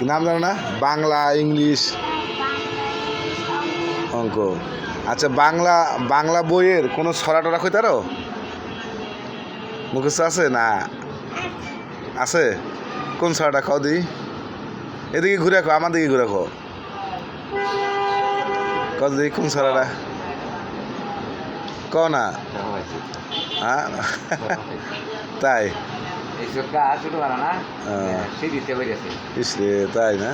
নাম জানো না? বাংলা, ইংলিশ, অঙ্ক। আচ্ছা, বাংলা বাংলা বইয়ের কোনো ছড়া টরা কই তারো মুখস্থ আছে না? আছে? কোন ছড়াটা খাও দিই? এদিকে ঘুরে রাখো, আমার দিকে ঘুরে রাখো। কত দিই কোন ছড়াটা কও না? হ্যাঁ তাই? ইসরে তাই না?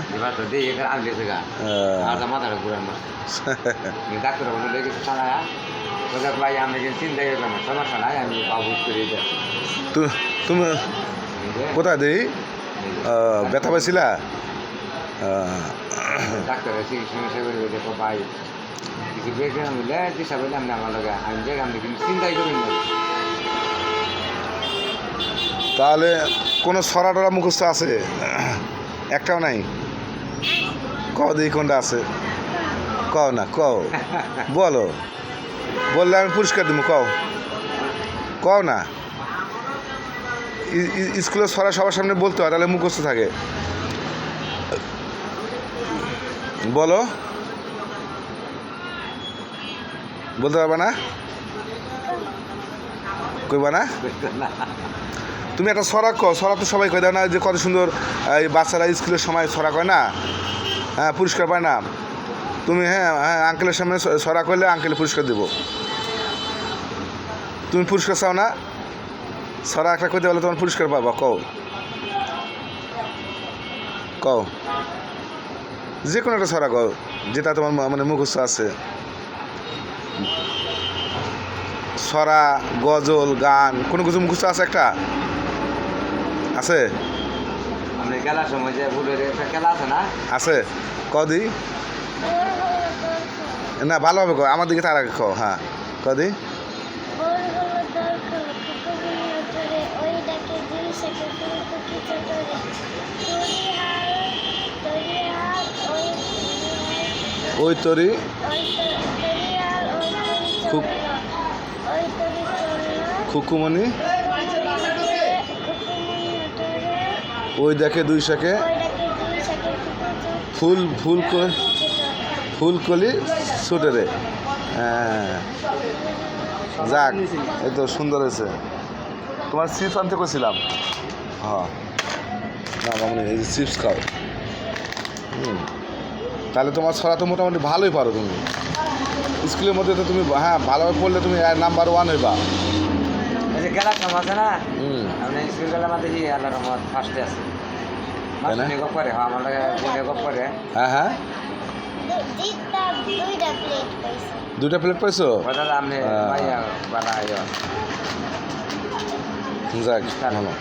তুমি কোথায় দিই ব্যথা পাইছিলা? ডাক্তারের চিকিৎসা করে দেখো ভাই কিছু বেশি মিলে চিকিৎসা করলে আমি আমার লগে আমি যে আমি কিন্তু চিন্তাই করি না। তাহলে কোনো ছড়া টরা মুখস্থ আছে? একটাও নাই? কও দিই কোনটা আছে? কও না, কও, বলো, বললে আমি পুরস্কার দেবো। কও, কও না। স্কুলের ছড়া সবার সামনে বলতে হয়, তাহলে মুখস্থ থাকে। বলো, বলতে পারবে না? কইবা না? তুমি একটা ছড়া কও। ছড়া তো সবাই কয়, দাও না যে কত সুন্দর এই বাচ্চারা স্কুলের সময় ছড়া কয় না, হ্যাঁ পুরস্কার পায় না। তুমি হ্যাঁ হ্যাঁ আঙ্কেলের সামনে ছড়া করলে আঙ্কেল পুরস্কার দেবো। তুমি পুরস্কার চাও না? ছড়া একটা কইতে বলে তোমার পুরস্কার পাবা। কও, কও, যে কোনো একটা ছড়া কও যেটা তোমার মানে মুখস্থ আছে। ছড়া, গজল, গান কোনো কিছু মুখস্থ আছে? একটা আছে? খেলার সময় যে ফুলের একটা খেলা আছে না? আছে? কদি না ভালোভাবে কও, আমার দিকে তার আগে কও। হ্যাঁ কদি। ওই তরি খুকুমনি ওই দেখে দুই শাকে ফুল ফুল ফুলকলি ছুটে। হ্যাঁ যাক, এই তো সুন্দর হয়েছে। তোমার চিপস আনতে কইছিলাম। হ্যাঁ না মানে এই চিপস খাও। তাহলে তোমার ছড়া তো মোটামুটি ভালোই পারো তুমি। স্কুলের মধ্যে তো তুমি হ্যাঁ ভালোভাবে পড়লে তুমি নাম্বার 1 হইবা। খেলার সময় আছে না? আপনি স্কুল গেলে আমাদের কি আল্লাহর রহমত ফার্স্টে আছে। করে আমার লাগে করে। হ্যাঁ হ্যাঁ দুইটা প্লেট পাইছো? আপনি যাক ভালো।